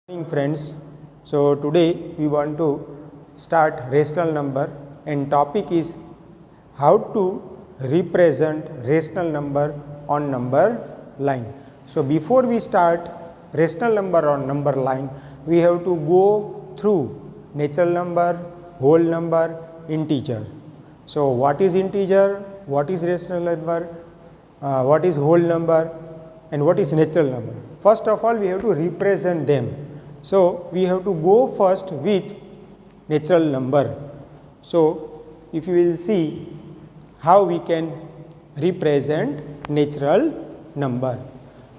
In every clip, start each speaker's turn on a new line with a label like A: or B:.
A: Morning friends. So today we want to start rational number and topic is how to represent rational number on number line. So before we start rational number on number line, we have to go through natural number, whole number, integer. So what is integer, what is rational number, what is whole number and what is natural number. First of all we have to represent them. So we have to go first with natural number. So if you will see how we can represent natural number.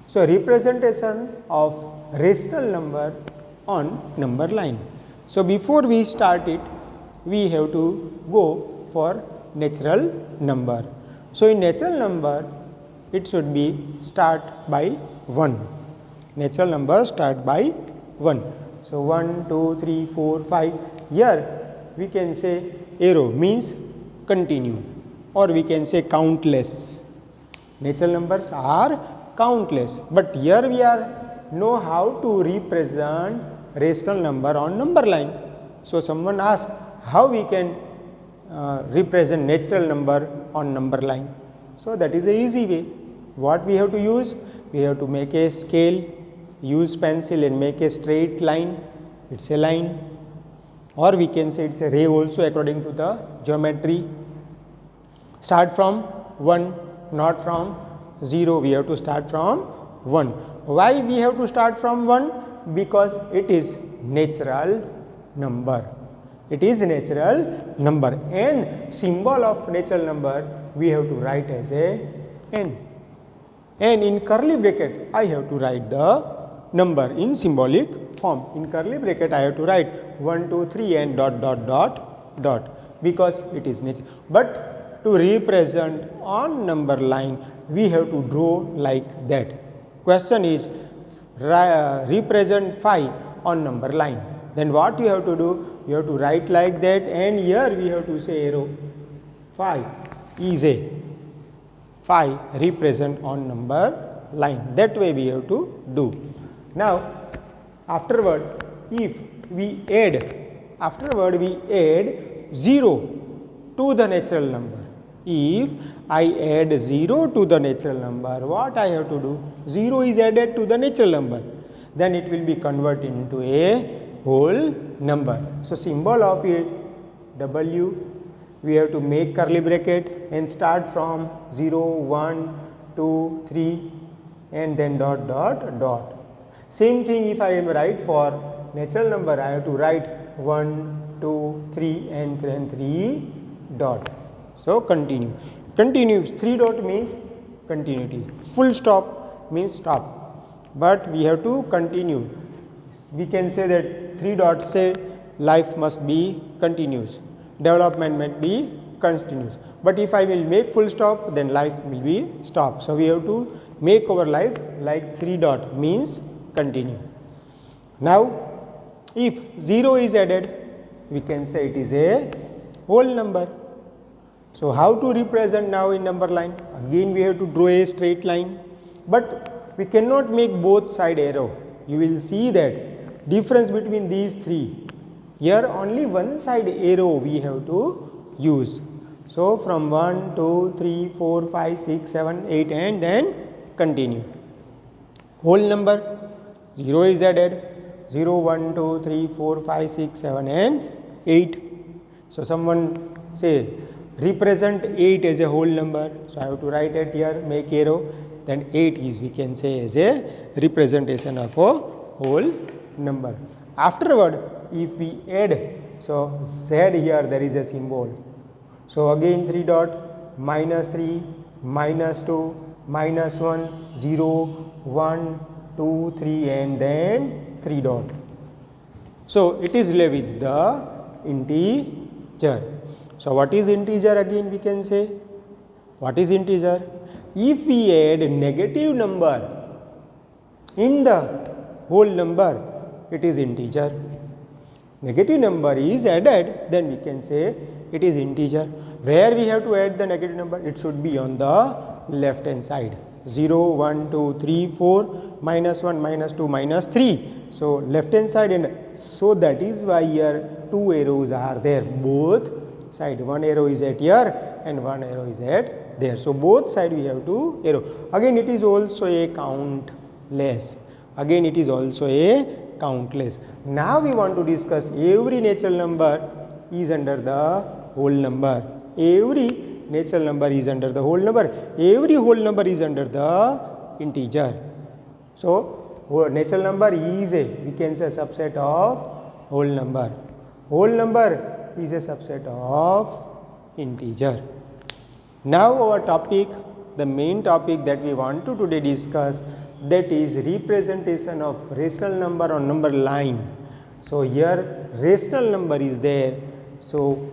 A: So representation of rational number on number line. So before we start it, we have to go for natural number. So in natural number, it should be start by 1. Natural number start by 1. So 1, 2, 3, 4, 5. Here we can say arrow means continue, or we can say countless. Natural numbers are countless, but here we are know how to represent rational number on number line. So someone asks how we can represent natural number on number line. So that is a easy way. What we have to use? We have to make a scale, use pencil and make a straight line. It's a line, or we can say it's a ray also according to the geometry. Start from 1, not from 0. We have to start from 1. Why we have to start from 1? Because it is natural number. It is natural number, and symbol of natural number we have to write as a n. And in curly bracket I have to write the number in symbolic form. In curly bracket I have to write 1, 2, 3 and dot dot dot dot, because it is nature. But to represent on number line we have to draw like that. Question is represent 5 on number line. Then what you have to do? You have to write like that, and here we have to say arrow 5 is a 5 represent on number line. That way we have to do. Now afterward if we add 0 to the natural number. If I add 0 to the natural number, what I have to do? 0 is added to the natural number, then it will be converted into a whole number. So symbol of it W. We have to make curly bracket and start from 0, 1, 2, 3 and then dot dot dot. Same thing if I am write for natural number, I have to write 1, 2, 3 and then 3 dot. So continue. Continue. 3 dot means continuity. Full stop means stop. But we have to continue. We can say that 3 dots say life must be continuous. Development might be continuous. But if I will make full stop, then life will be stop. So we have to make our life like 3 dot means continue. Now if 0 is added, we can say it is a whole number. So how to represent now in number line? Again we have to draw a straight line, but we cannot make both side arrow. You will see that difference between these three. Here only one side arrow we have to use. So from 1, 2, 3, 4, 5, 6, 7, 8 and then continue. Whole number 0 is added. 0, 1, 2, 3, 4, 5, 6, 7 and 8. So someone say represent 8 as a whole number. So I have to write it here, make arrow. Then 8 is we can say as a representation of a whole number. Afterward if we add, so Z here there is a symbol. So again 3 dot, minus 3, minus 2, minus 1, 0, 1, 2, 3 and then 3 dot. So it is relay with the integer. So what is integer again we can say? What is integer? If we add negative number in the whole number, it is integer. Negative number is added, then we can say it is integer. Where we have to add the negative number? It should be on the left hand side. 0, 1, 2, 3, 4, minus 1, minus 2, minus 3. So left hand side, and so that is why here two arrows are there, both side. One arrow is at here and one arrow is at there. So both side we have two arrow. Again it is also a countless. Again it is also a countless. Now we want to discuss every natural number is under the whole number. Every natural number is under the whole number. Every whole number is under the integer. So natural number is we can say a subset of whole number. Whole number is a subset of integer. Now our topic, the main topic that we want to today discuss, that is representation of rational number on number line. So here rational number is there. So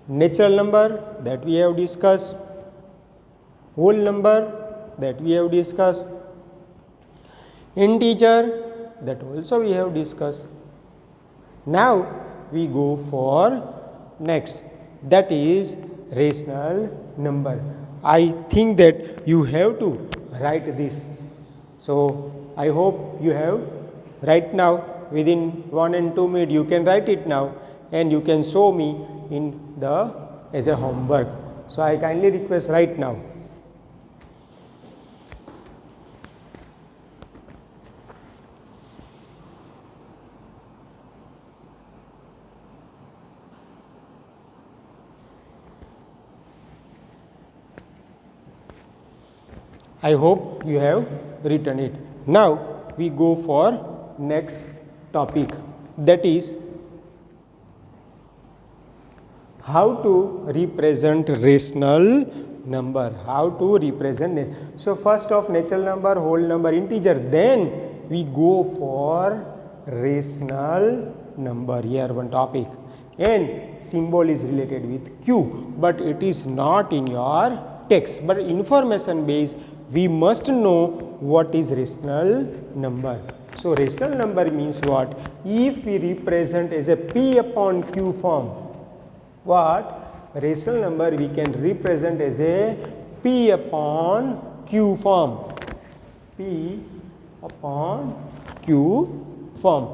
A: natural number that we have discussed, whole number that we have discussed, integer that also we have discussed. Now we go for next, that is rational number. I think that you have to write this. So I hope you have right now, within 1 and 2 minutes you can write it now and you can show me in the as a homework. So I kindly request right now. I hope you have written it. Now we go for next topic, that is how to represent rational number. How to represent. So first of natural number, whole number, integer, then we go for rational number. Here one topic, and symbol is related with Q, but it is not in your text, but information base we must know what is rational number. So rational number means what? If we represent as a P upon Q form, what? Rational number we can represent as a P upon Q form. P upon Q form,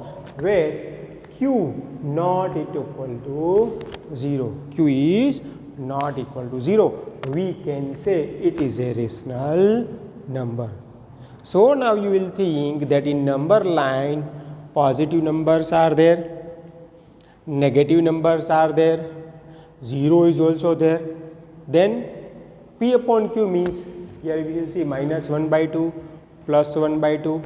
A: where Q not equal to 0. Q is not equal to 0. We can say it is a rational number. So now you will think that in number line positive numbers are there, negative numbers are there, 0 is also there. Then P upon Q means here we will see minus 1 by 2, plus 1 by 2.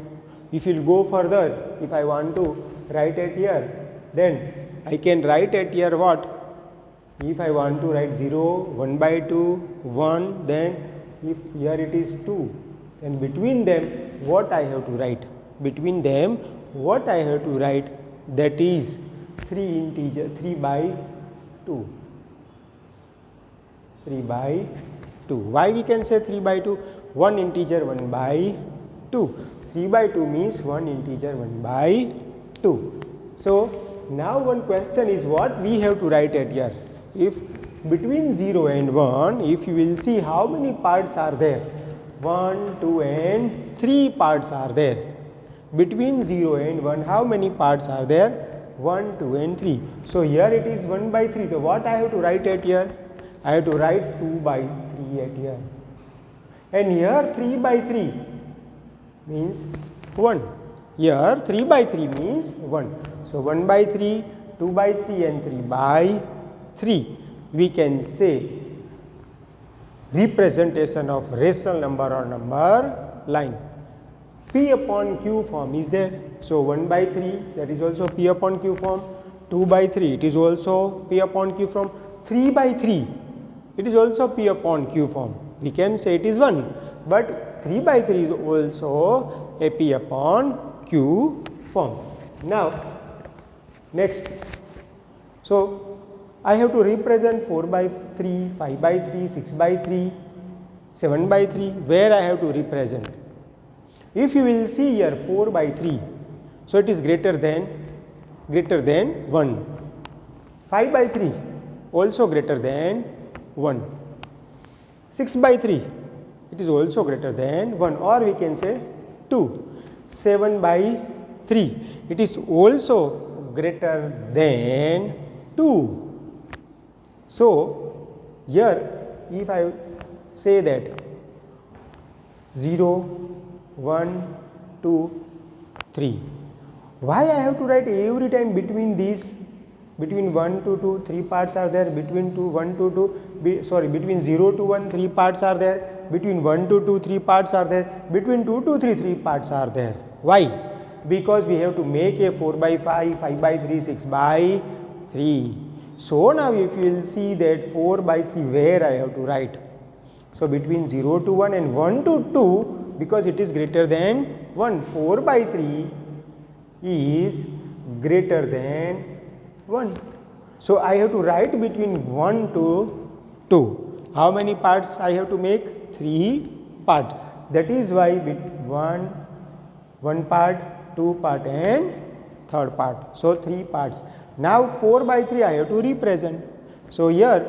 A: If you go further, if I want to write it here, then I can write it here what? If I want to write 0, 1 by 2, 1, then if here it is 2, then between them what I have to write? Between them what I have to write, that is 3 integer, 3 by 2. 3 by 2. Why we can say 3 by 2? 1 integer 1 by 2. 3 by 2 means 1 integer 1 by 2. So now one question is what we have to write at here. If between 0 and 1, if you will see how many parts are there, 1, 2 and 3 parts are there. Between 0 and 1, how many parts are there? 1, 2 and 3. So here it is 1 by 3. So what I have to write at here? I have to write 2 by 3 at here. And here 3 by 3 means 1. Here 3 by 3 means 1. So 1 by 3, 2 by 3 and 3 by 3. We can say representation of rational number or number line. P upon Q form is there. So 1 by 3, that is also P upon Q form. 2 by 3, it is also P upon Q form. 3 by 3, it is also P upon Q form. We can say it is 1, but 3 by 3 is also a P upon Q form. Now next, so I have to represent 4 by 3, 5 by 3, 6 by 3, 7 by 3, where I have to represent. If you will see here 4 by 3, so it is greater than 1. 5 by 3 also greater than 1. 6 by 3 it is also greater than 1, or we can say 2. 7 by 3, it is also greater than 2. So here if I say that 0, 1, 2, 3, why I have to write every time between these? Between 1 to 2, 3 parts are there. Between 1 to 2, between 0 to 1, 3 parts are there. Between 1 to 2, 3 parts are there. Between 2 to 3, 3 parts are there. Why? Because we have to make a 4 by 5, 5 by 3, 6 by 3. So now if you will see that 4 by 3, where I have to write? So between 0 to 1 and 1 to 2, because it is greater than 1, 4 by 3 is greater than 1. So I have to write between 1 to 2. How many parts I have to make? 3 parts. That is why 1 part, 2 part and third part. So 3 parts. Now 4 by 3 I have to represent. So here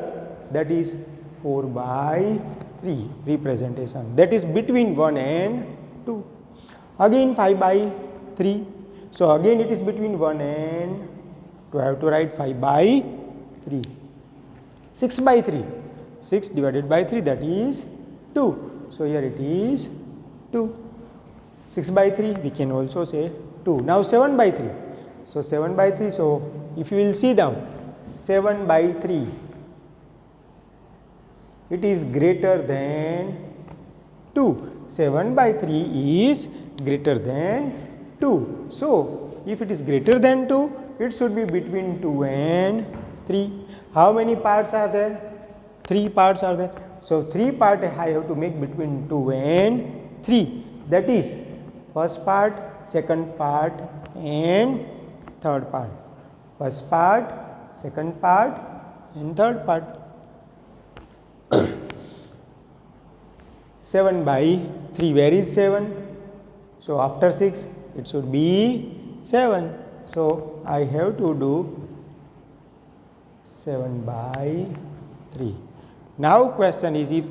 A: that is 4 by 3 representation. That is between 1 and 2. Again 5 by 3. So again it is between 1 and 2. I have to write 5 by 3. 6 by 3. 6 divided by 3, that is 2. So here it is 2. 6 by 3 we can also say 2. Now 7 by 3. So 7 by 3. So if you will see down, 7 by 3, it is greater than 2. 7 by 3 is greater than 2. So if it is greater than 2, it should be between 2 and 3. How many parts are there? 3 parts are there. So 3 parts I have to make between 2 and 3. That is first part, second part and third part. First part, second part and third part. 7 by 3, where is 7? So after 6 it should be 7. So I have to do 7 by 3. Now question is, if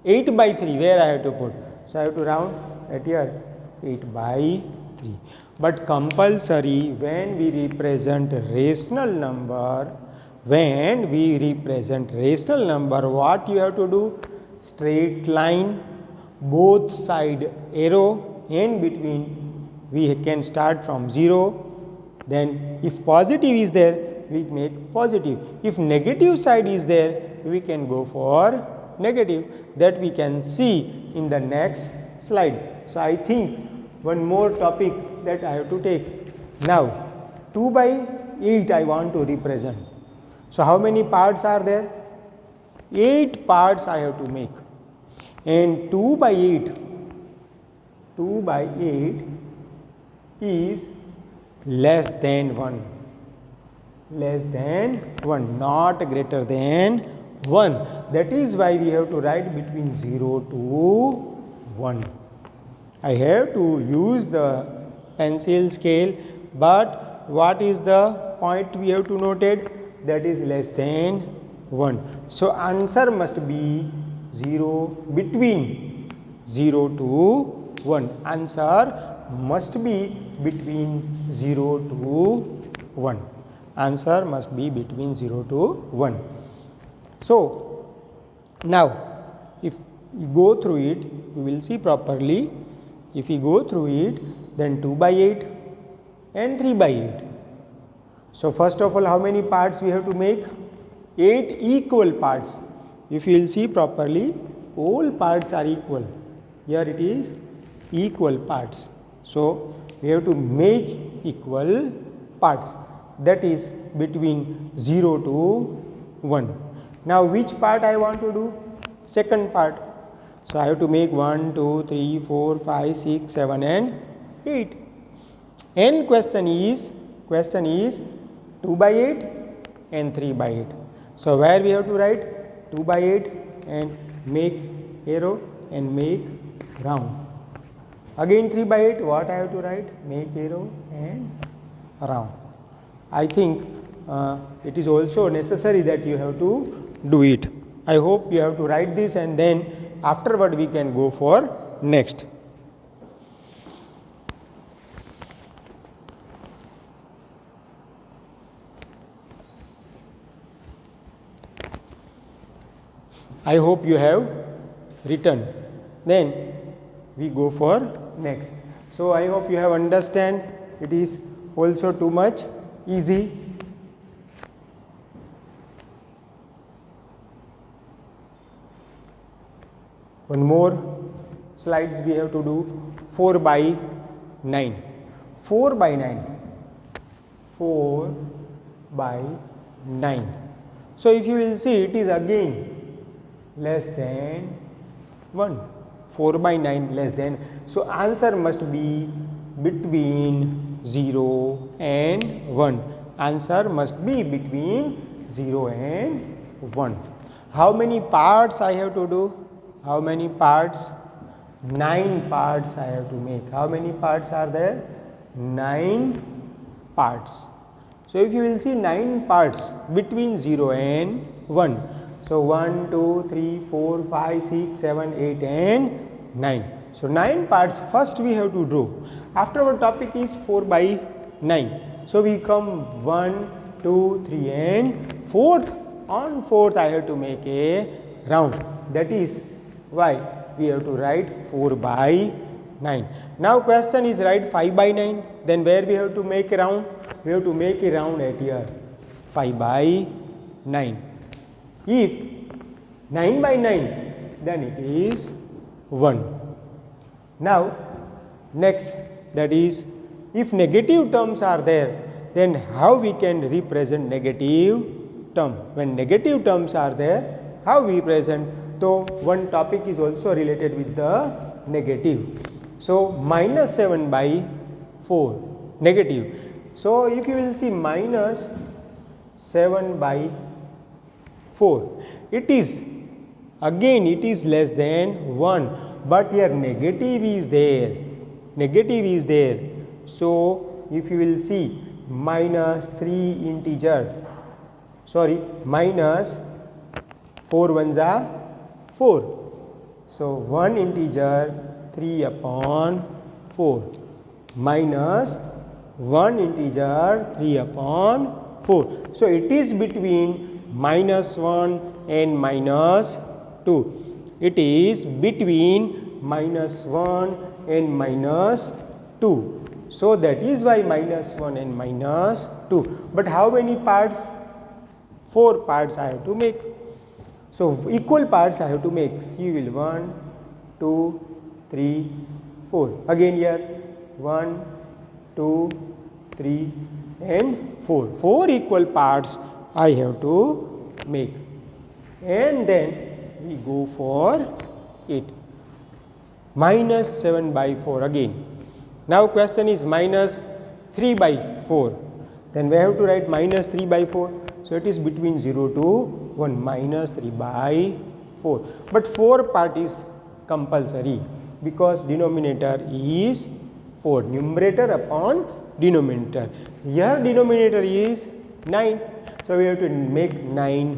A: 8 by 3, where I have to put? So I have to round at here 8 by 3. But compulsory when we represent rational number, what you have to do? Straight line, both side arrow, and between we can start from 0. Then if positive is there, we make positive. If negative side is there, we can go for negative. That we can see in the next slide. So I think one more topic that I have to take. Now 2 by 8 I want to represent. So how many parts are there? 8 parts I have to make. And 2 by 8 is less than 1. Less than 1, not greater than 1. That is why we have to write between 0 to 1. I have to use the pencil scale, but what is the point we have to note it? That is less than 1. So answer must be 0, between 0 to 1. Answer must be between 0 to 1. Answer must be between 0 to 1. So now if you go through it, you will see properly. If we go through it, then 2 by 8 and 3 by 8. So first of all, how many parts we have to make? 8 equal parts. If you will see properly, all parts are equal. Here it is equal parts. So we have to make equal parts. That is between 0 to 1. Now which part I want to do? Second part. So I have to make 1, 2, 3, 4, 5, 6, 7 and 8. And question is 2 by 8 and 3 by 8. So where we have to write 2 by 8 and make arrow and make round. Again 3 by 8, what I have to write? Make arrow and round. I think it is also necessary that you have to do it. I hope you have to write this, and then afterward we can go for next. I hope you have written. Then we go for next. So I hope you have understand. It is also too much easy. One more slides we have to do. 4 by 9. 4 by 9. 4 by 9. So if you will see, it is again less than 1. 4 by 9 less than. So answer must be between 0 and 1. Answer must be between 0 and 1. How many parts I have to do? How many parts? 9 parts I have to make. How many parts are there? 9 parts. So if you will see 9 parts between 0 and 1. So 1, 2, 3, 4, 5, 6, 7, 8 and 9. So 9 parts first we have to draw. After our topic is 4 by 9. So we come 1, 2, 3 and 4th. On 4th I have to make a round. That is why we have to write 4 by 9. Now question is write 5 by 9. Then where we have to make a round? We have to make a round at here. 5 by 9. If 9 by 9, then it is 1. Now next, that is, if negative terms are there, then how we can represent negative term? When negative terms are there, how we present? So one topic is also related with the negative. So minus 7 by 4, negative. So if you will see minus 7 by 4, it is again it is less than 1, but here negative is there. Negative is there. So if you will see minus 3 integer, minus 4 ones are 4. So 1 integer 3 upon 4 minus 1 integer 3 upon 4. So it is between minus 1 and minus 2. It is between minus 1 and minus 2. So that is why minus 1 and minus 2. But how many parts? 4 parts I have to make. So equal parts I have to make. You will 1, 2, 3, 4. Again here 1, 2, 3 and 4. 4 equal parts I have to make. And then we go for it. Minus 7 by 4 again. Now question is minus 3 by 4. Then we have to write minus 3 by 4. So it is between 0 to 1, minus 3 by 4. But 4 part is compulsory because denominator is 4. Numerator upon denominator. Here denominator is 9. So we have to make 9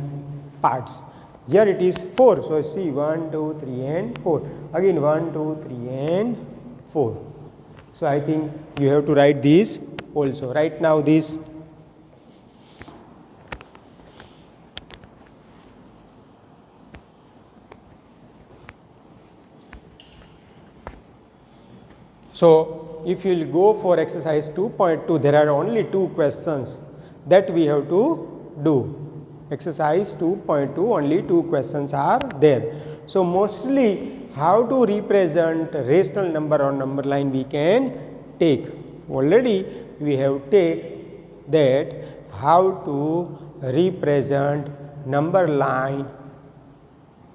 A: parts. Here it is 4. So see 1, 2, 3 and 4. Again 1, 2, 3 and 4. So I think you have to write this also. Write now this. So if you will go for exercise 2.2, there are only 2 questions that we have to do. Exercise 2.2, only 2 questions are there. So mostly how to represent rational number on number line we can take. Already we have take that how to represent number line,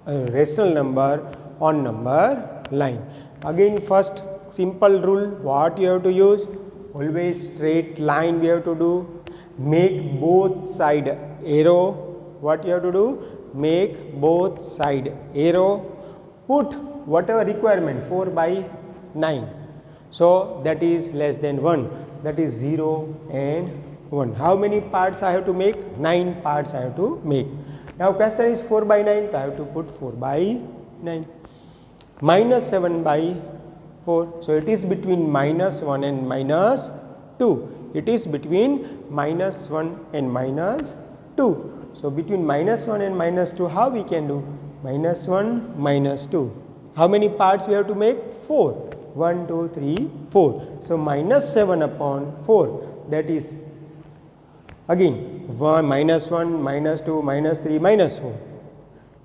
A: rational number on number line. Again first simple rule, what you have to use? Always straight line we have to do. Make both side arrow. What you have to do? Make both side arrow. Put whatever requirement 4 by 9. So that is less than 1. That is 0 and 1. How many parts I have to make? 9 parts I have to make. Now question is 4 by 9. So I have to put 4 by 9. minus 7 by 4. So, it is between minus 1 and minus 2. It is between minus 1 and minus 2. So, between minus 1 and minus 2, how we can do? Minus 1, minus 2. How many parts we have to make? 4. 1, 2, 3, 4. So, minus 7 upon 4, that is again 1, minus 1, minus 2, minus 3, minus 4.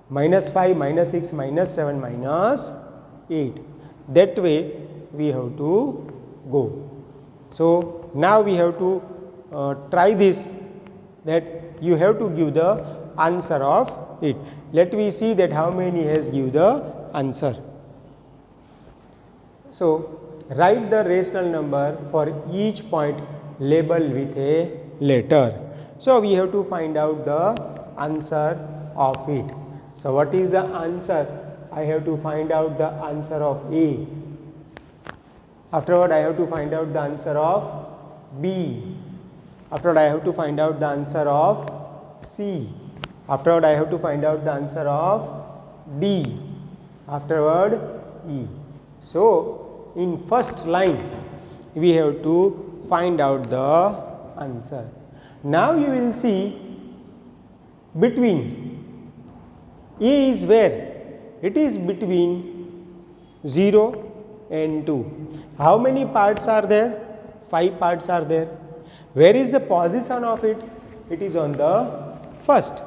A: Minus 5, minus 6, minus 7, minus 8. That way we have to go. So, now we have to try this, that you have to give the answer of it. Let me see that how many has give the answer. So, write the rational number for each point labeled with a letter. So, we have to find out the answer of it. So, what is the answer? I have to find out the answer of A. Afterward, I have to find out the answer of B. Afterward, I have to find out the answer of C. Afterward, I have to find out the answer of D. Afterward, E. So, in first line, we have to find out the answer. Now, you will see between A is where? It is between 0 and 2. How many parts are there? 5 parts are there. Where is the position of it? It is on the first.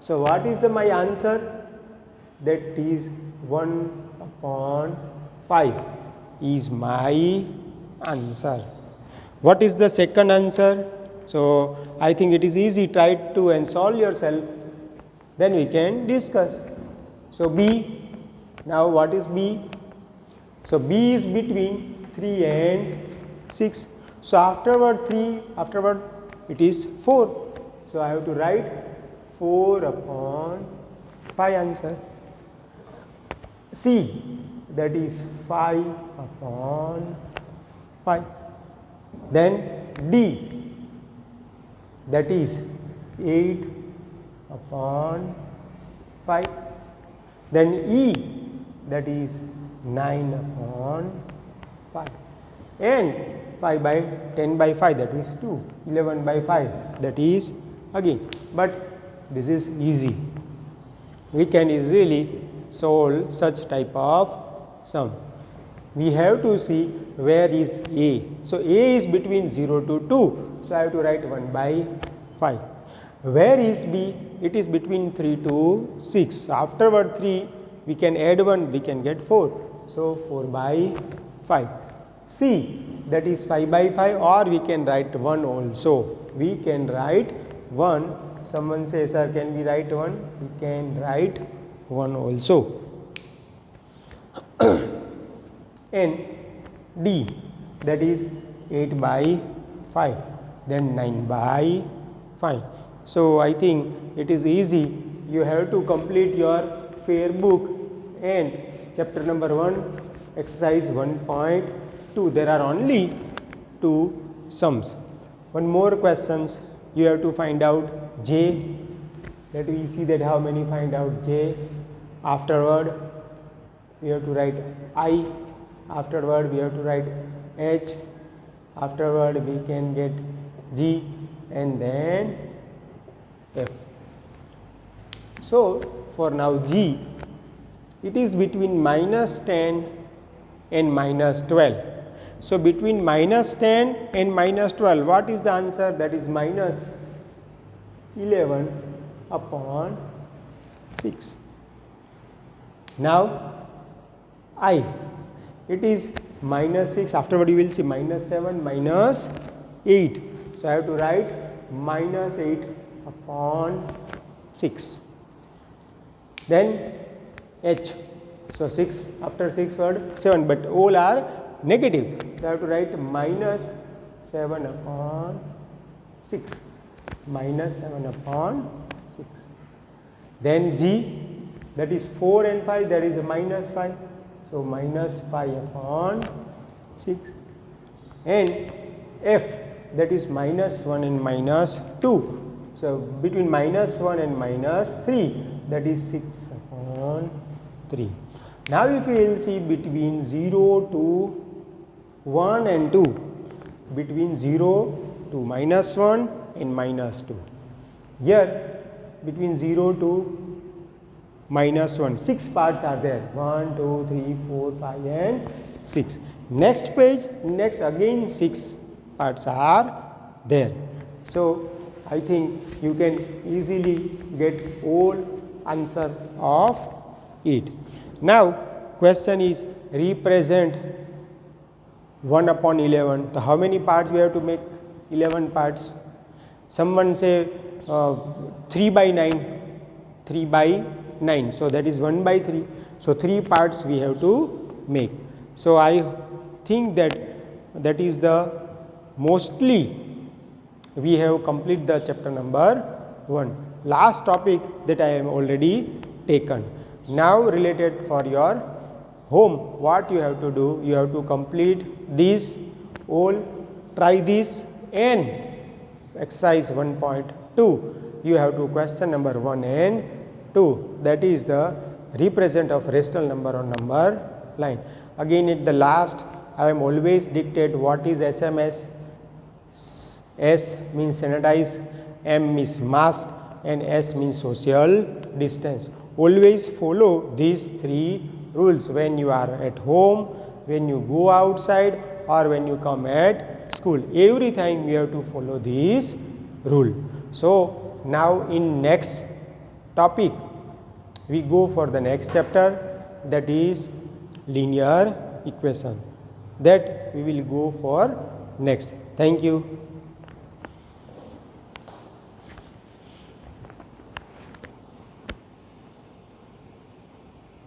A: So, what is my answer? That is 1 upon 5 is my answer. What is the second answer? So, I think it is easy. Try to and solve yourself. Then we can discuss. So, B. Now, what is B? So, B is between 3 and 6. So, afterward 3, afterward it is 4. So, I have to write 4 upon 5 answer. C, that is 5 upon 5. Then D, that is 8 upon 5. Then E, that is 9 upon 5. And 5 by 10 by 5, that is 2. 11 by 5, that is again. But this is easy. We can easily solve such type of sum. We have to see where is A. So, A is between 0 to 2. So, I have to write 1 by 5. Where is B? It is between 3 to 6. So, afterward 3, we can add 1, we can get 4. So, 4 by 5. C, that is 5 by 5, or we can write 1 also. We can write 1. Someone says, sir, can we write 1? We can write 1 also. And D, that is 8 by 5, then 9 by 5. So, I think it is easy. You have to complete your fair book and chapter number 1, exercise 1.2. There are only 2 sums. One more questions. You have to find out J. Let me see that how many find out J. Afterward, we have to write I. Afterward, we have to write H. Afterward, we can get G and then F. So, for now G, it is between minus 10 and minus 12. So, between minus 10 and minus 12, what is the answer? That is minus 11 upon 6. Now, I, it is minus 6, afterward you will see minus 7, minus 8. So, I have to write minus 8 upon 6. Then H, so 6, after 6 word 7, but all are negative. So, I have to write minus 7 upon 6, minus 7 upon 6. Then G, that is 4 and 5, that is minus 5. So, minus 5 upon 6. And F, that is minus 1 and minus 2. So, between minus 1 and minus 3, that is 6 upon 3. Now if we will see between 0 to 1 and 2, between 0 to -1 and -2. Here between 0 to -1, 6 parts are there, 1, 2, 3, 4, 5 and 6. Next page, next again 6 parts are there. So I think you can easily get all answer of it. Now question is represent 1 upon 11. So how many parts we have to make? 11 parts. Someone say 3 by 9, 3 by 9. So that is 1 by 3. So 3 parts we have to make. So I think that is the mostly we have complete the chapter number 1. Last topic that I am already taken. Now related for your home, what you have to do? You have to complete this all, try this, and exercise 1.2. You have to question number 1 and 2. That is the represent of rational number on number line. Again at the last, I am always dictate what is SMS. S means sanitize, M means mask, and S means social distance. Always follow these 3 rules when you are at home, when you go outside, or when you come at school. Every time you have to follow this rule. So now in next topic we go for the next chapter, that is linear equation, that we will go for next. Thank you.